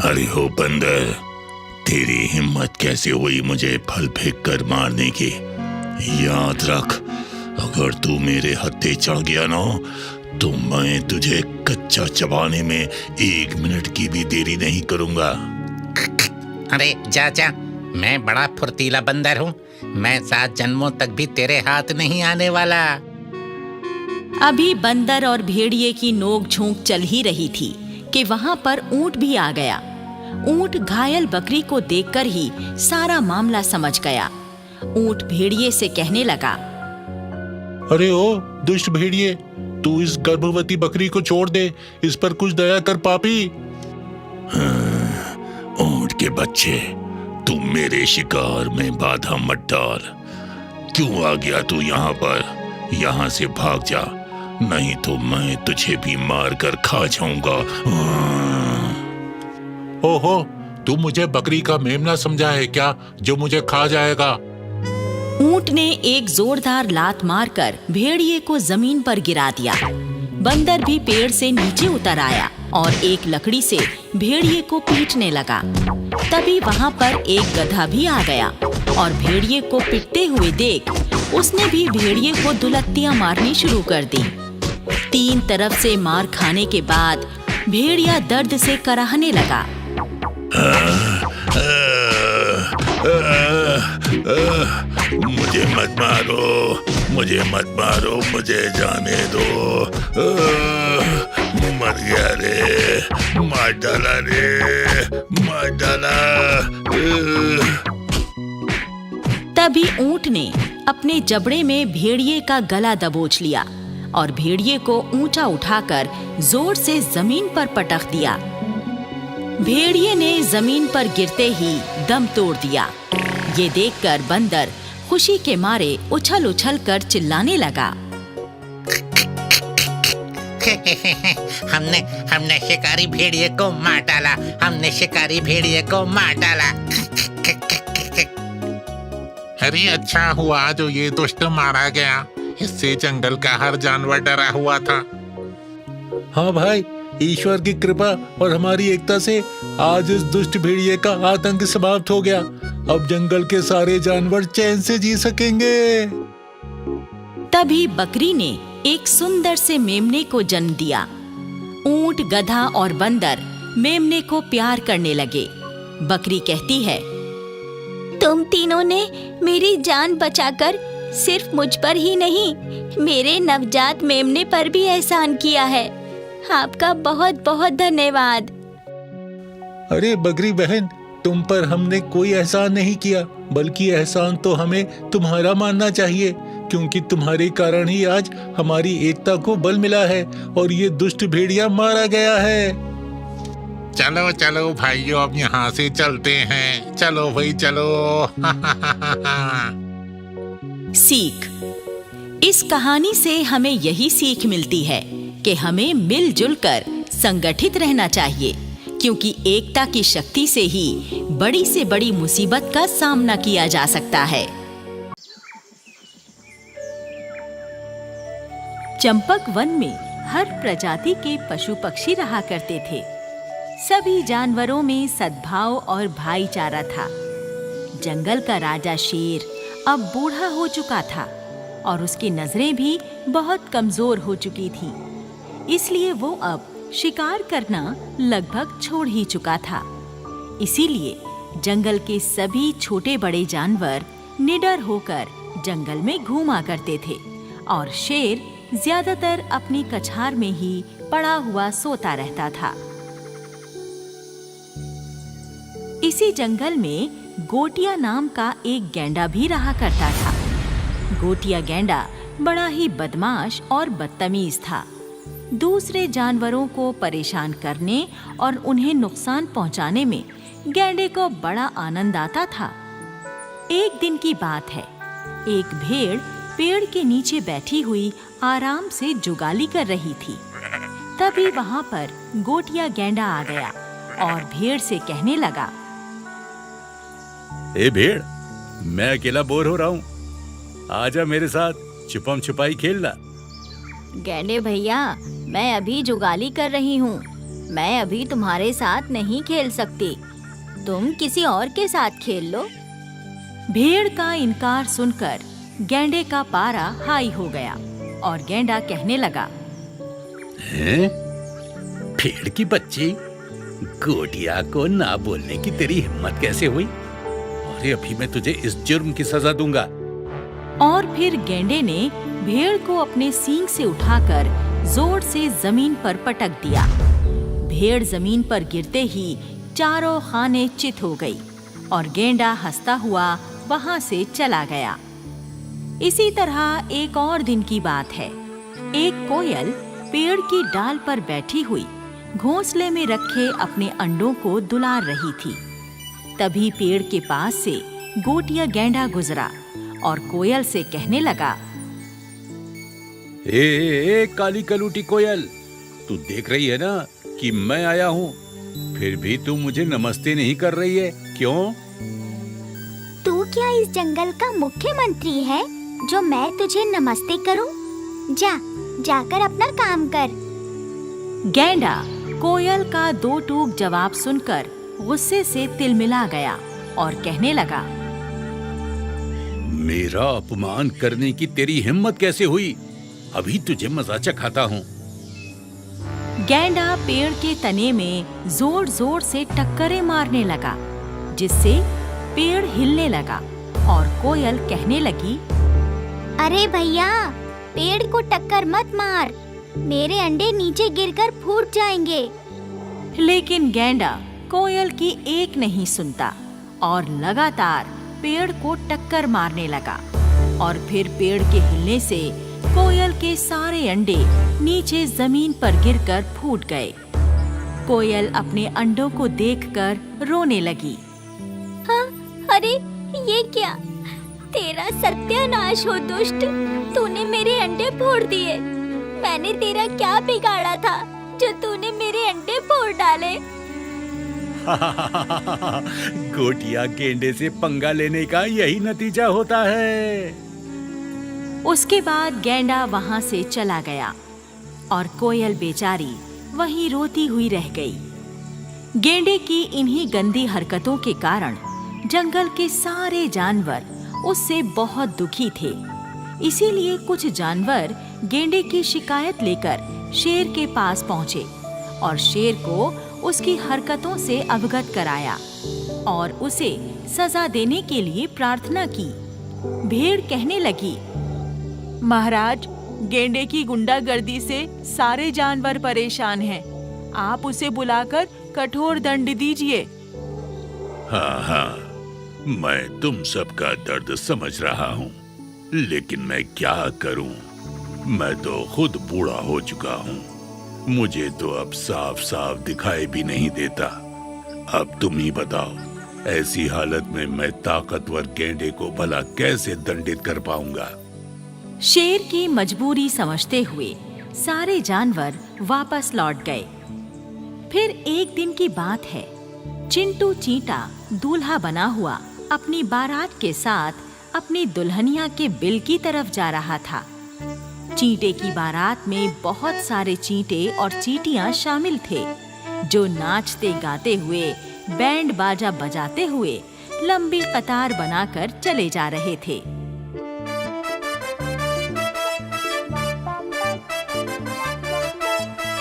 अरे हो बंदर, तेरी हिम्मत कैसे हुई मुझे फल फेंक कर मारने की? याद रख, अगर तू मेरे हत्थे चढ़ गया ना तो मैं तुझे कच्चा चबाने में 1 मिनट की भी देरी नहीं करूंगा। अरे जा जा, मैं बड़ा फुर्तीला बंदर हूँ। मैं 7 जन्मों तक भी तेरे हाथ नहीं आने वाला। अभी बंदर और भेड़िए की नोक झोंक चल ही रही थी कि वहां पर ऊंट भी आ गया। ऊंट घायल बकरी को देखकर ही सारा मामला समझ गया। ऊंट भेड़िए से कहने लगा, अरे ओ दुष्ट भेड़िए, तू इस गर्भवती बकरी को छोड़ दे, इस पर कुछ दया कर पापी। ऊंट के बच्चे, तू मेरे शिकार में बाधा मत डाल। क्यों आ गया तू यहाँ पर? यहाँ से भाग जा, नहीं तो मैं तुझे भी मार कर खा जाऊंगा। ओहो, तू मुझे बकरी का मेमना समझा है क्या, जो मुझे खा जाएगा? ऊंट ने एक जोरदार लात मारकर भेड़िए को जमीन पर गिरा दिया। बंदर भी पेड़ से नीचे उतर आया और एक लकड़ी से भेड़िए को पीटने लगा। तभी वहां पर एक गधा भी आ गया और भेड़िए को पिटते हुए देख उसने भी भेड़िए को दुलत्तियां मारनी शुरू कर दी। 3 तरफ से मार खाने के बाद भेड़िया दर्द से कराहने लगा। मुझे मत मारो, मुझे मत मारो, मुझे जाने दो। मर गया रे, मार डाला रे, मार डाला। तभी ऊंट ने अपने जबड़े में भेड़िए का गला दबोच लिया और भेड़िए को ऊंचा उठाकर जोर से जमीन पर पटक दिया। भेड़िए ने जमीन पर गिरते ही दम तोड़ दिया। ये देखकर बंदर खुशी के मारे उछल-उछल कर चिल्लाने लगा। हमने शिकारी भेड़िए को मार डाला, हमने शिकारी भेड़िए को मार डाला। अरे अच्छा हुआ जो ये दुष्ट मारा गया, इससे जंगल का हर जानवर डरा हुआ था। हाँ भाई, ईश्वर की कृपा और हमारी एकता से आज इस दुष्ट भेड़िए का आतंक समाप्त हो गया। अब जंगल के सारे जानवर चैन से जी सकेंगे। तभी बकरी ने एक सुंदर से मेमने को जन्म दिया। ऊंट, गधा और बंदर मेमने को प्यार करने लगे। बकरी कहती है, तुम तीनों ने मेरी जान बचाकर सिर्फ मुझ पर ही नहीं, मेरे नवजात मेमने पर भी एहसान किया है। आपका बहुत बहुत धन्यवाद। अरे बकरी बहन, तुम पर हमने कोई एहसान नहीं किया, बल्कि एहसान तो हमें तुम्हारा मानना चाहिए, क्योंकि तुम्हारे कारण ही आज हमारी एकता को बल मिला है और ये दुष्ट भेड़िया मारा गया है। चलो चलो भाइयों, अब यहाँ से चलते हैं। चलो भाई चलो। सीख। इस कहानी से हमें यही सीख मिलती है कि हमें मिलजुल कर संगठित रहना चाहिए, क्योंकि एकता की शक्ति से ही बड़ी से बड़ी मुसीबत का सामना किया जा सकता है। चंपक वन में हर प्रजाति के पशु पक्षी रहा करते थे। सभी जानवरों में सद्भाव और भाईचारा था। जंगल का राजा शेर अब बूढ़ा हो चुका था और उसकी नजरें भी बहुत कमजोर हो चुकी थीं। इसलिए वो अब शिकार करना लगभग छोड़ ही चुका था। इसीलिए जंगल के सभी छोटे बड़े जानवर निडर होकर जंगल में घूमा करते थे और शेर ज्यादातर अपनी कछार में ही पड़ा हुआ सोता रहता था। इसी जंगल में गोटिया नाम का एक गैंडा भी रहा करता था। गोटिया गैंडा बड़ा ही बदमाश और बदतमीज था। दूसरे जानवरों को परेशान करने और उन्हें नुकसान पहुंचाने में गैंडे को बड़ा आनंद आता था। एक दिन की बात है, एक भेड़ पेड़ के नीचे बैठी हुई आराम से जुगाली कर रही थी। तभी वहां पर गोटिया गैंडा आ गया और भेड़ से कहने लगा, ए भेड़, मैं अकेला बोर हो रहा हूँ, आजा मेरे साथ छुपम छुपाई खेलना। गैंडे भैया, मैं अभी जुगाली कर रही हूँ, मैं अभी तुम्हारे साथ नहीं खेल सकती, तुम किसी और के साथ खेल लो। भेड़ का इनकार सुनकर गैंडे का पारा हाई हो गया और गैंडा कहने लगा, हैं? भेड़ की बच्ची, गोटिया को ना बोलने की तेरी हिम्मत कैसे हुई? अरे अभी मैं तुझे इस जुर्म की सजा दूंगा। और फिर गैंडे ने भेड़ को अपने सींग से उठाकर जोर से जमीन पर पटक दिया। भेड़ जमीन पर गिरते ही चारों खाने चित हो गई और गैंडा हंसता हुआ वहां से चला गया। इसी तरह एक और दिन की बात है। एक कोयल पेड़ की डाल पर बैठी हुई घोंसले में रखे अपने अंडों को दुलार रही थी। तभी पेड़ के पास से गोटिया गैंडा गुजरा और कोयल से कहने लगा, ए काली कलूटी कोयल, तू देख रही है ना कि मैं आया हूँ, फिर भी तू मुझे नमस्ते नहीं कर रही है, क्यों? तू क्या इस जंगल का मुख्यमंत्री है जो मैं तुझे नमस्ते करूं? जाकर अपना काम कर। गैंडा कोयल का दो टूक जवाब सुनकर गुस्से से तिलमिला गया और कहने लगा, मेरा अपमान करने की तेरी हिम्मत कैसे हुई? अभी तुझे मजा चखाता हूँ। गैंडा पेड़ के तने में जोर जोर से टक्करें मारने लगा, जिससे पेड़ हिलने लगा और कोयल कहने लगी, अरे भैया, पेड़ को टक्कर मत मार, मेरे अंडे नीचे गिरकर फूट जाएंगे। लेकिन गैंडा कोयल की एक नहीं सुनता और लगातार पेड़ को टक्कर मारने लगा और फिर पेड़ के हिलने से कोयल के सारे अंडे नीचे जमीन पर गिरकर फूट गए। कोयल अपने अंडों को देखकर रोने लगी। हाँ, अरे ये क्या? तेरा सत्यानाश हो दुष्ट, तूने मेरे अंडे फोड़ दिए। मैंने तेरा क्या बिगाड़ा था जो तूने मेरे अंडे फोड़ डाले? गोटिया गेंडे से पंगा लेने का यही नतीजा होता है। उसके बाद गैंडा वहां से चला गया और कोयल बेचारी वहीं रोती हुई रह गई। गेंडे की इन्हीं गंदी हरकतों के कारण जंगल के सारे जानवर उससे बहुत दुखी थे। इसीलिए कुछ जानवर गेंडे की शिकायत लेकर शेर के पास पहुंचे और शेर को उसकी हरकतों से अवगत कराया और उसे सजा देने के लिए प्रार्थना की। भेड़ कहने लगी, महाराज, गेंडे की गुंडागर्दी से सारे जानवर परेशान हैं। आप उसे बुलाकर कठोर दंड दीजिए। हाँ हाँ, मैं तुम सबका दर्द समझ रहा हूँ, लेकिन मैं क्या करूँ? मैं तो खुद बूढ़ा हो चुका हूँ। मुझे तो अब साफ साफ दिखाई भी नहीं देता। अब तुम ही बताओ, ऐसी हालत में मैं ताकतवर गेंडे को भला कैसे दंडित कर पाऊंगा? शेर की मजबूरी समझते हुए सारे जानवर वापस लौट गए। फिर एक दिन की बात है, चिंटू चींटा दूल्हा बना हुआ अपनी बारात के साथ अपनी दुल्हनिया के बिल की तरफ जा रहा था। चींटे की बारात में बहुत सारे चींटे और चींटियां शामिल थे, जो नाचते गाते हुए, बैंड बाजा बजाते हुए लंबी कतार बनाकर चले जा रहे थे।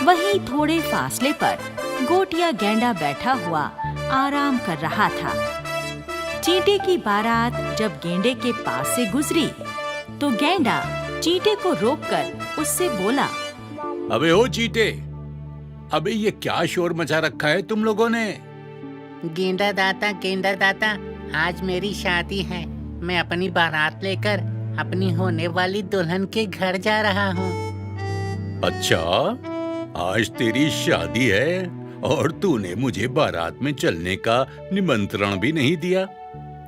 वहीं थोड़े फासले पर गोटिया गैंडा बैठा हुआ आराम कर रहा था। चींटे की बारात जब गेंडे के पास से गुजरी तो गैंडा चींटे को रोककर उससे बोला, अबे ओ चींटे, अबे ये क्या शोर मचा रखा है तुम लोगों ने? गेंडा दाता, आज मेरी शादी है। मैं अपनी बारात लेकर अपनी होने वाली दुल्हन के घर जा रहा हूँ। अच्छा, आज तेरी शादी है और तूने मुझे बारात में चलने का निमंत्रण भी नहीं दिया।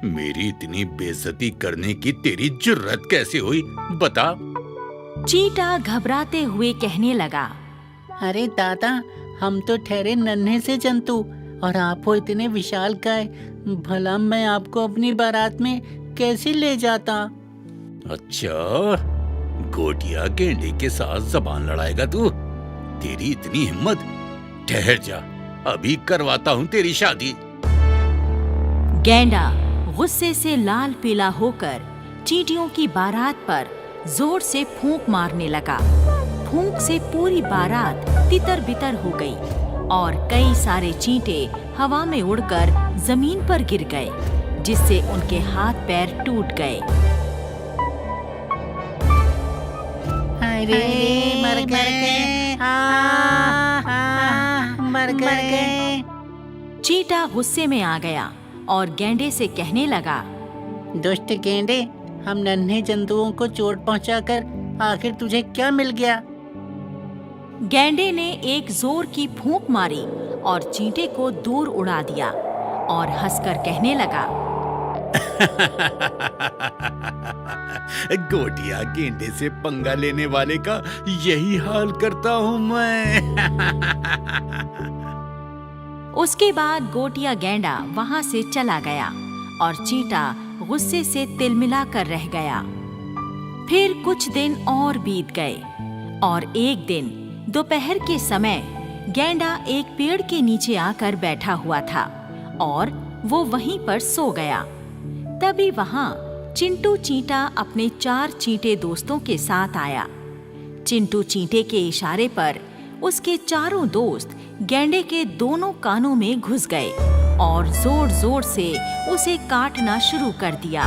मेरी इतनी बेइज्जती करने की तेरी जुर्रत कैसे हुई, बता? चींटा घबराते हुए कहने लगा, अरे दादा, हम तो ठहरे नन्हे से जंतु और आप हो इतने विशालकाय। भला मैं आपको अपनी बारात में कैसे ले जाता? अच्छा, गोटिया गेंडे के साथ जबान लड़ाएगा तू? तेरी इतनी हिम्मत? ठहर जा, अभी करवाता हूँ तेरी शादी। गैंडा गुस्से से लाल पीला होकर चींटियों की बारात पर जोर से फूंक मारने लगा। फूंक से पूरी बारात तितर बितर हो गई और कई सारे चींटे हवा में उड़कर जमीन पर गिर गए, जिससे उनके हाथ पैर टूट गए। अरे मर गए, मर गए। चींटा गुस्से में आ गया और गेंडे से कहने लगा, दुष्ट गेंडे, हम नन्हे जंतुओं को चोट पहुंचाकर आखिर तुझे क्या मिल गया? गेंडे ने एक जोर की फूंक मारी और चींटे को दूर उड़ा दिया और हंसकर कहने लगा, गोटिया गेंडे से पंगा लेने वाले का यही हाल करता हूँ मैं। उसके बाद गोटिया गैंडा वहां से चला गया और चींटा गुस्से से तिलमिला कर रह गया। फिर कुछ दिन और बीत गए और एक दिन दोपहर के समय गैंडा एक पेड़ के नीचे आकर बैठा हुआ था और वो वहीं पर सो गया। तभी वहां चिंटू चींटा अपने 4 चींटे दोस्तों के साथ आया। चिंटू चींटे के इशारे पर उसके चारों दोस्त गैंडे के दोनों कानों में घुस गए और जोर जोर से उसे काटना शुरू कर दिया।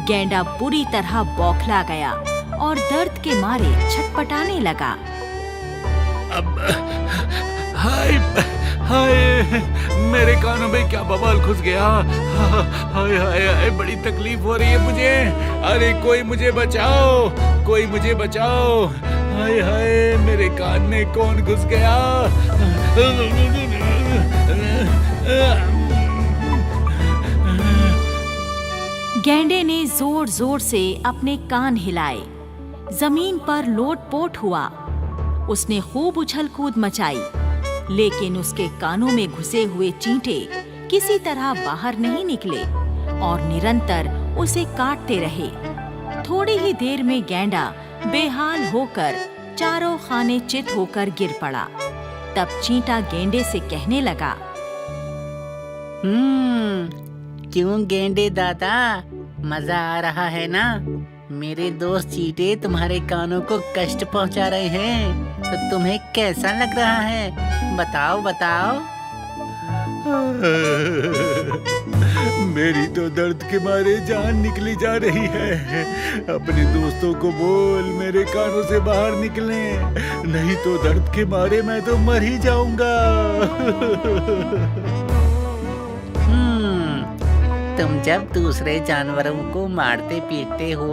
गैंडा बुरी तरह बौखला गया और दर्द के मारे छटपटाने लगा। अब हाय हाय, मेरे कानों में क्या बवाल घुस गया। हाय हाय हाय, बड़ी तकलीफ हो रही है मुझे। अरे कोई मुझे बचाओ, कोई मुझे बचाओ। हाय हाय, मेरे कान में कौन घुस गया। गैंडे ने जोर जोर से अपने कान हिलाए। जमीन पर लोटपोट हुआ। उसने खूब उछल कूद मचाई, लेकिन उसके कानों में घुसे हुए चींटे किसी तरह बाहर नहीं निकले और निरंतर उसे काटते रहे। थोड़ी ही देर में गैंडा बेहाल होकर चारों खाने चित होकर गिर पड़ा। तब चींटा गेंडे से कहने लगा, क्यों गेंडे दादा, मजा आ रहा है ना? मेरे दोस्त चींटे तुम्हारे कानों को कष्ट पहुंचा रहे हैं, तो तुम्हें कैसा लग रहा है? बताओ बताओ। मेरी तो दर्द के मारे जान निकली जा रही है। अपने दोस्तों को बोल मेरे कानों से बाहर निकले, नहीं तो दर्द के मारे मैं तो मर ही जाऊंगा। तुम जब दूसरे जानवरों को मारते पीटते हो,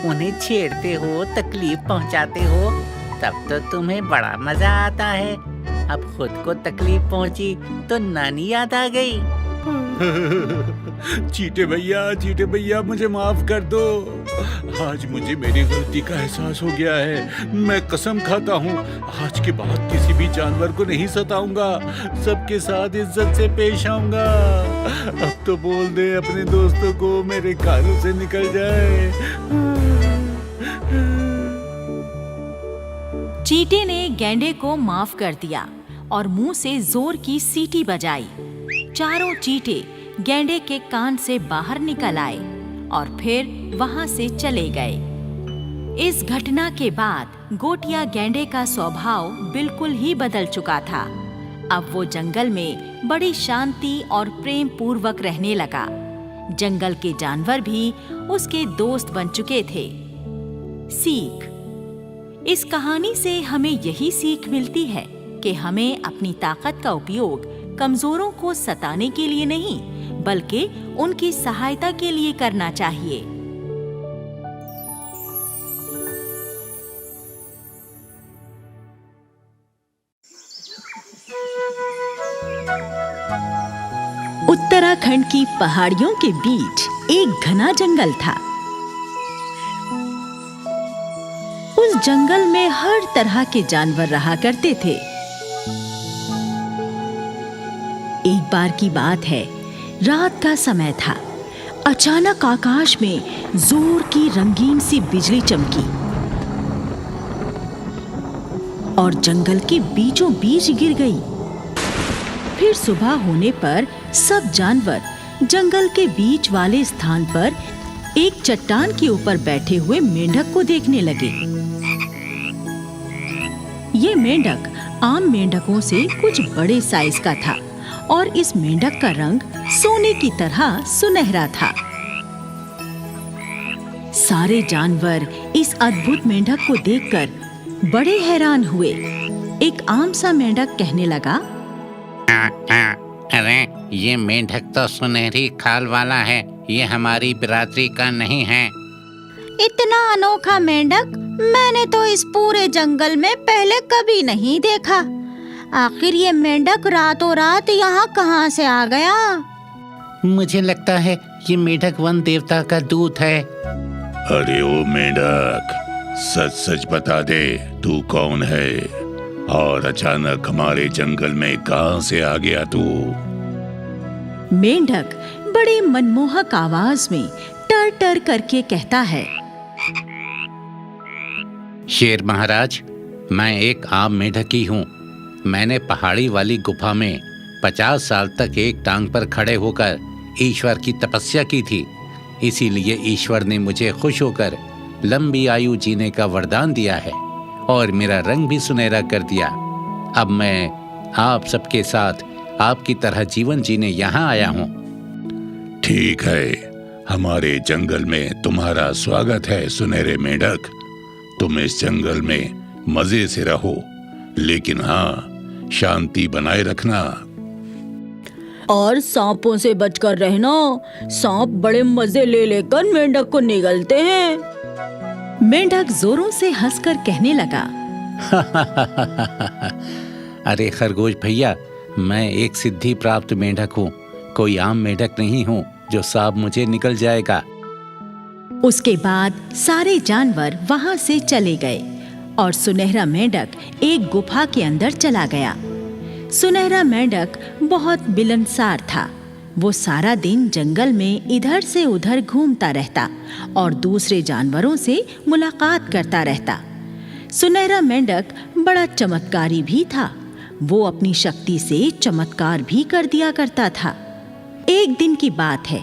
उन्हें छेड़ते हो, तकलीफ पहुंचाते हो, तब तो तुम्हें बड़ा मजा आता है। अब खुद को तकलीफ पहुंची तो नानी याद आ गई। चींटे भैया मुझे माफ कर दो। आज मुझे मेरी गलती का एहसास हो गया है। मैं कसम खाता हूँ, आज के बाद किसी भी जानवर को नहीं सताऊंगा, सबके साथ इज्जत से पेश आऊंगा। अब तो बोल दे अपने दोस्तों को मेरे कानों से निकल जाए। चींटे ने गैंडे को माफ कर दिया और मुंह से जोर की सीटी बजाई। चारों चींटे गैंडे के कान से बाहर निकल आए और फिर वहां से चले गए। इस घटना के बाद गोटिया गैंडे का स्वभाव बिल्कुल ही बदल चुका था। अब वो जंगल में बड़ी शांति और प्रेम पूर्वक रहने लगा। जंगल के जानवर भी उसके दोस्त बन चुके थे। सीख: इस कहानी से हमें यही सीख मिलती है कि हमें अपनी ताकत का उपयोग कमजोरों को सताने के लिए नहीं, बल्कि उनकी सहायता के लिए करना चाहिए। उत्तराखंड की पहाड़ियों के बीच एक घना जंगल था। उस जंगल में हर तरह के जानवर रहा करते थे। एक बार की बात है, रात का समय था। अचानक आकाश में जोर की रंगीन सी बिजली चमकी और जंगल के बीचों बीच गिर गई। फिर सुबह होने पर सब जानवर जंगल के बीच वाले स्थान पर एक चट्टान के ऊपर बैठे हुए मेंढक को देखने लगे। ये मेंढक आम मेंढकों से कुछ बड़े साइज का था और इस मेंढक का रंग सोने की तरह सुनहरा था। सारे जानवर इस अद्भुत मेंढक को देखकर बड़े हैरान हुए। एक आम सा मेंढक कहने लगा, अरे ये मेंढक तो सुनहरी खाल वाला है, ये हमारी बिरादरी का नहीं है। इतना अनोखा मेंढक मैंने तो इस पूरे जंगल में पहले कभी नहीं देखा। आखिर ये मेंढक रातों रात यहाँ कहाँ से आ गया? मुझे लगता है ये मेंढक वन देवता का दूत है। अरे ओ मेंढक, सच सच बता दे, तू कौन है और अचानक हमारे जंगल में कहाँ से आ गया तू? मेंढक बड़ी मनमोहक आवाज में टर टर करके कहता है, शेर महाराज, मैं एक आम मेंढक ही हूँ। मैंने पहाड़ी वाली गुफा में 50 साल तक एक टांग पर खड़े होकर ईश्वर की तपस्या की थी। इसीलिए ईश्वर ने मुझे खुश होकर लंबी आयु जीने का वरदान दिया है और मेरा रंग भी सुनहरा कर दिया। अब मैं आप सबके साथ आपकी तरह जीवन जीने यहाँ आया हूँ। ठीक है, हमारे जंगल में तुम्हारा स्वागत है सुनहरे मेंढक। तुम इस जंगल में मजे से रहो, लेकिन हाँ, शांति बनाए रखना। और सांपों से बचकर रहना। सांप बड़े मजे ले लेकर मेंढक को निगलते हैं। मेंढक जोरों से हंसकर कहने लगा, अरे खरगोश भैया, मैं एक सिद्धि प्राप्त मेंढक हूँ, कोई आम मेंढक नहीं हूँ जो सांप मुझे निकल जाएगा। उसके बाद सारे जानवर वहां से चले गए और सुनहरा मेंढक एक गुफा के अंदर चला गया। सुनहरा मेंढक बहुत मिलनसार था। वो सारा दिन जंगल में इधर से उधर घूमता रहता और दूसरे जानवरों से मुलाकात करता रहता। सुनहरा मेंढक बड़ा चमत्कारी भी था। वो अपनी शक्ति से चमत्कार भी कर दिया करता था। एक दिन की बात है,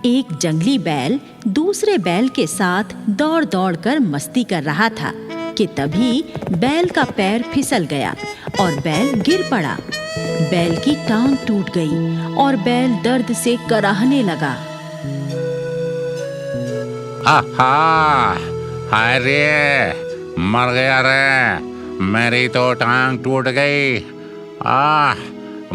एक जंगली बैल दूसरे बैल के साथ दौड़ दौड़ कर मस्ती कर रहा था कि तभी बैल का पैर फिसल गया और बैल गिर पड़ा। बैल की टांग टूट गई और बैल दर्द से कराहने लगा। आहा, हाय रे, मर गया रे, मेरी तो टांग टूट गई।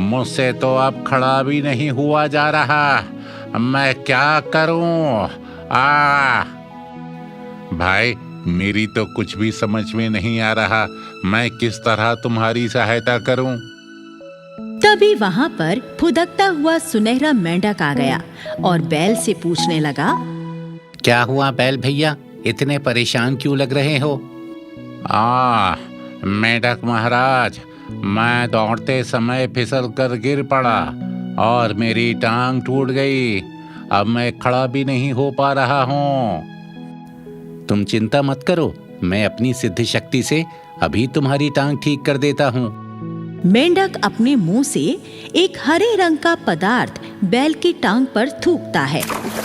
मुझसे तो अब खड़ा भी नहीं हुआ जा रहा। मैं क्या करूं? भाई, मेरी तो कुछ भी समझ में नहीं आ रहा। मैं किस तरह तुम्हारी सहायता करूं? तभी वहां पर फुदकता हुआ सुनहरा मेंढक आ गया और बैल से पूछने लगा, क्या हुआ बैल भैया, इतने परेशान क्यों लग रहे हो? मेंढक महाराज, मैं दौड़ते समय फिसल कर गिर पड़ा और मेरी टांग टूट गई। अब मैं खड़ा भी नहीं हो पा रहा हूँ। तुम चिंता मत करो, मैं अपनी सिद्ध शक्ति से अभी तुम्हारी टांग ठीक कर देता हूँ। मेंढक अपने मुंह से एक हरे रंग का पदार्थ बैल की टांग पर थूकता है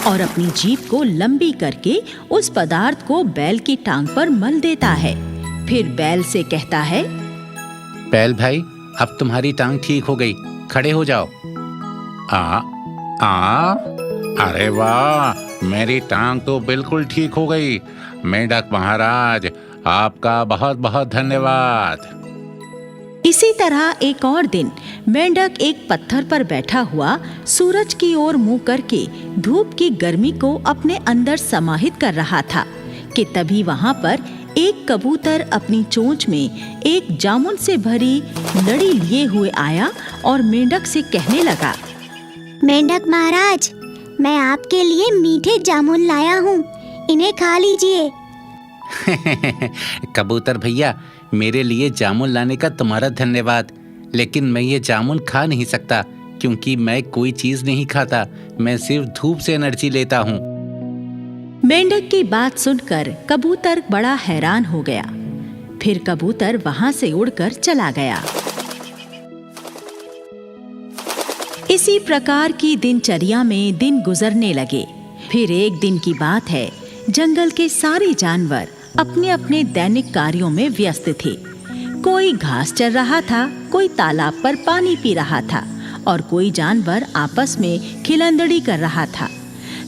और अपनी जीभ को लंबी करके उस पदार्थ को बैल की टांग पर मल देता है। फिर बैल से कहता है, बैल भाई, अब तुम्हारी टांग ठीक हो गई, खड़े हो जाओ। अरे वाह, मेरी टांग तो बिल्कुल ठीक हो गई। मेंढक महाराज, आपका बहुत बहुत धन्यवाद। इसी तरह एक और दिन मेंढक एक पत्थर पर बैठा हुआ सूरज की ओर मुंह करके धूप की गर्मी को अपने अंदर समाहित कर रहा था कि तभी वहां पर एक कबूतर अपनी चोंच में एक जामुन से भरी लड़ी लिए हुए आया और मेंढक से कहने लगा, मेंढक महाराज, मैं आपके लिए मीठे जामुन लाया हूँ, इन्हें खा लीजिए। कबूतर भैया, मेरे लिए जामुन लाने का तुम्हारा धन्यवाद, लेकिन मैं ये जामुन खा नहीं सकता क्योंकि मैं कोई चीज नहीं खाता। मैं सिर्फ धूप से एनर्जी लेता हूँ। मेंढक की बात सुनकर कबूतर बड़ा हैरान हो गया। फिर कबूतर वहां से उड़कर चला गया। इसी प्रकार की दिनचर्या में दिन गुजरने लगे। फिर एक दिन की बात है, जंगल के सारे जानवर अपने अपने दैनिक कार्यों में व्यस्त थे। कोई घास चर रहा था, कोई तालाब पर पानी पी रहा था और कोई जानवर आपस में खिलंदड़ी कर रहा था,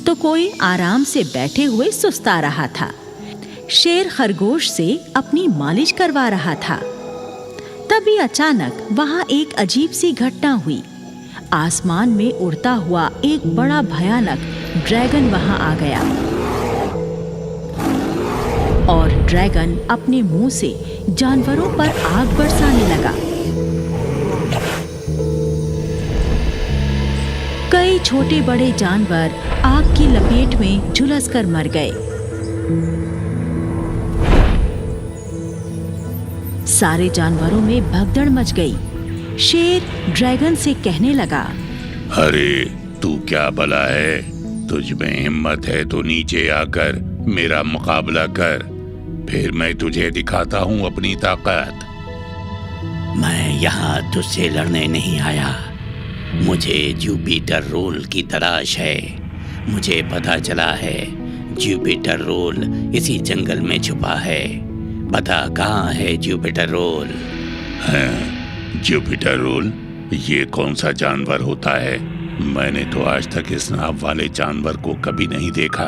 तो कोई आराम से बैठे हुए सुस्ता रहा था। शेर खरगोश से अपनी मालिश करवा रहा था। तभी अचानक वहां एक अजीब सी घटना हुई। आसमान में उड़ता हुआ एक बड़ा भयानक ड्रैगन वहां आ गया और ड्रैगन अपने मुंह से जानवरों पर आग बरसाने लगा। कई छोटे बड़े जानवर आग की लपेट में झुलसकर मर गए। सारे जानवरों में भगदड़ मच गई। शेर ड्रैगन से कहने लगा, अरे तू क्या भला है? तुझ में हिम्मत है तो नीचे आकर मेरा मुकाबला कर, फिर मैं तुझे दिखाता हूँ अपनी ताकत। मैं यहाँ तुझसे लड़ने नहीं आया, मुझे जुपिटर रोल की तलाश है। मुझे पता चला है जुपिटर रोल इसी जंगल में छुपा है। पता कहाँ है जुपिटर रोल? जुपिटर रोल, ये कौन सा जानवर होता है? मैंने तो आज तक इस नाव वाले जानवर को कभी नहीं देखा।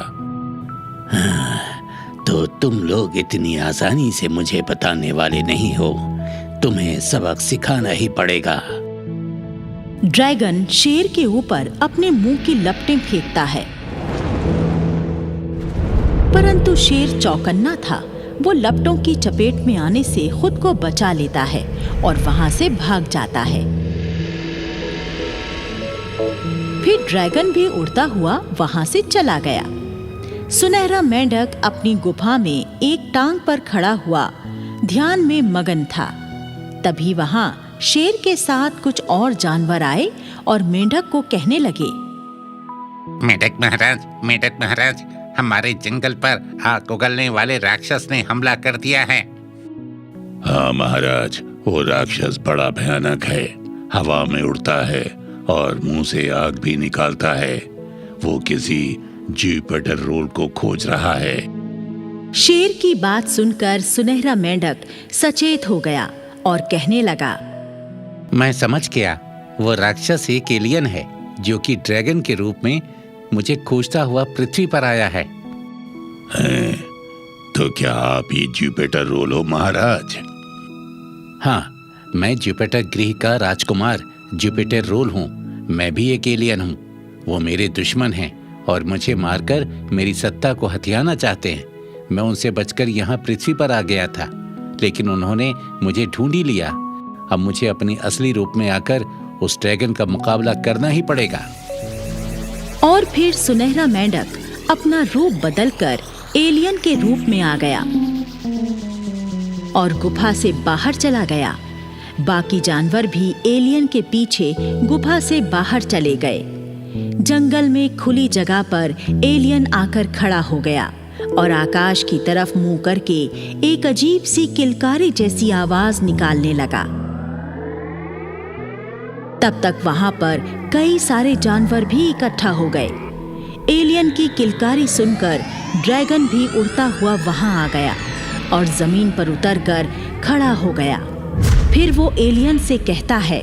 तो तुम लोग इतनी आसानी से मुझे बताने वाले नहीं हो, तुम्हें सबक सिखाना ही पड़ेगा। ड्रैगन शेर के ऊपर अपने मुंह की लपटें फेंकता है, परंतु शेर चौकन्ना था। वो लपटों की चपेट में आने से खुद को बचा लेता है और वहां से भाग जाता है। फिर ड्रैगन भी उड़ता हुआ वहां से चला गया। सुनहरा मेंढक अपनी गुफा में एक टांग पर खड़ा हुआ ध्यान में मगन था। तभी वहां शेर के साथ कुछ और जानवर आए और मेंढक को कहने लगे, मेंढक महाराज, हमारे जंगल पर आग उगलने वाले राक्षस ने हमला कर दिया है। हाँ महाराज, वो राक्षस बड़ा भयानक है। हवा में उड़ता है और मुंह से आग भी निकालता है। वो किसी जुपिटर रोल को खोज रहा है। शेर की बात सुनकर सुनहरा मेंढक सचेत हो गया और कहने लगा, मैं समझ गया, वो राक्षस एक एलियन है जो कि ड्रैगन के रूप में मुझे खोजता हुआ पृथ्वी पर आया है। तो क्या आप ही जुपिटर रोल हो महाराज? हाँ, मैं जुपिटर ग्रह का राजकुमार जुपिटर रोल हूँ। मैं भी एक एलियन हूँ। वो मेरे दुश्मन हैं और मुझे मारकर मेरी सत्ता को हथियाना चाहते हैं। मैं उनसे बचकर यहाँ पृथ्वी पर आ गया था, लेकिन उन्होंने मुझे ढूंढ ही लिया। अब मुझे अपनी असली रूप में आकर उस ड्रैगन का मुकाबला करना ही पड़ेगा। और फिर सुनहरा मेंढक अपना रूप बदलकर एलियन के रूप में आ गया और गुफा से बाहर चला गया। बाकी जानवर भी एलियन के पीछे गुफा से बाहर चले गए। जंगल में खुली जगह पर एलियन आकर खड़ा हो गया और आकाश की तरफ मुंह करके एक अजीब सी किलकारी जैसी आवाज निकालने लगा। तब तक वहां पर कई सारे जानवर भी इकट्ठा हो गए। एलियन की किलकारी सुनकर ड्रैगन भी उड़ता हुआ वहां आ गया और जमीन पर उतरकर खड़ा हो गया। फिर वो एलियन से कहता है,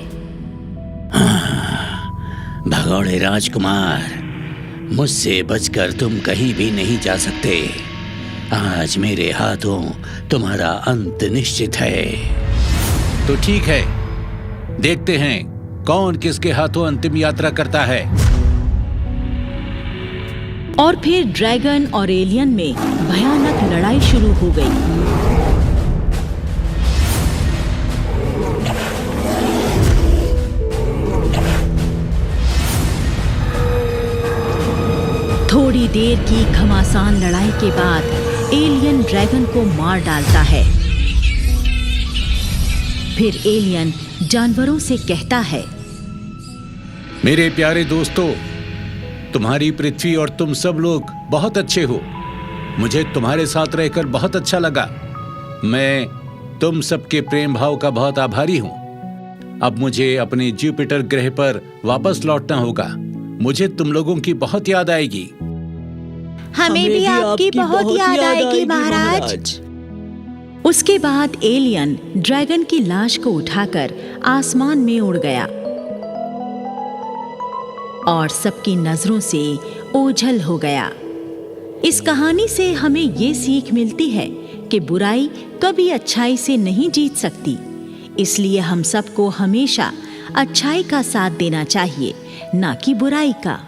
भगोड़े राजकुमार, मुझसे बचकर तुम कहीं भी नहीं जा सकते। आज मेरे हाथों तुम्हारा अंत निश्चित है। तो ठीक है, देखते हैं कौन किसके हाथों अंतिम यात्रा करता है। और फिर ड्रैगन और एलियन में भयानक लड़ाई शुरू हो गई। थोड़ी देर की घमासान लड़ाई के बाद एलियन ड्रैगन को मार डालता है। फिर एलियन जानवरों से कहता है, मेरे प्यारे दोस्तों, तुम्हारी पृथ्वी और तुम सब लोग बहुत अच्छे हो। मुझे तुम्हारे साथ रहकर बहुत अच्छा लगा। मैं तुम सबके प्रेम भाव का बहुत आभारी हूँ। अब मुझे अपने जुपिटर ग्रह पर वापस लौटना होगा। मुझे तुम लोगों की बहुत याद आएगी। हमें भी आपकी बहुत याद आएगी महाराज। उसके बाद एलियन ड्रैगन की लाश को उठाकर आसमान में उड़ गया और सबकी नजरों से ओझल हो गया। इस कहानी से हमें ये सीख मिलती है कि बुराई कभी अच्छाई से नहीं जीत सकती। इसलिए हम सबको हमेशा अच्छाई का साथ देना चाहिए, ना कि बुराई का।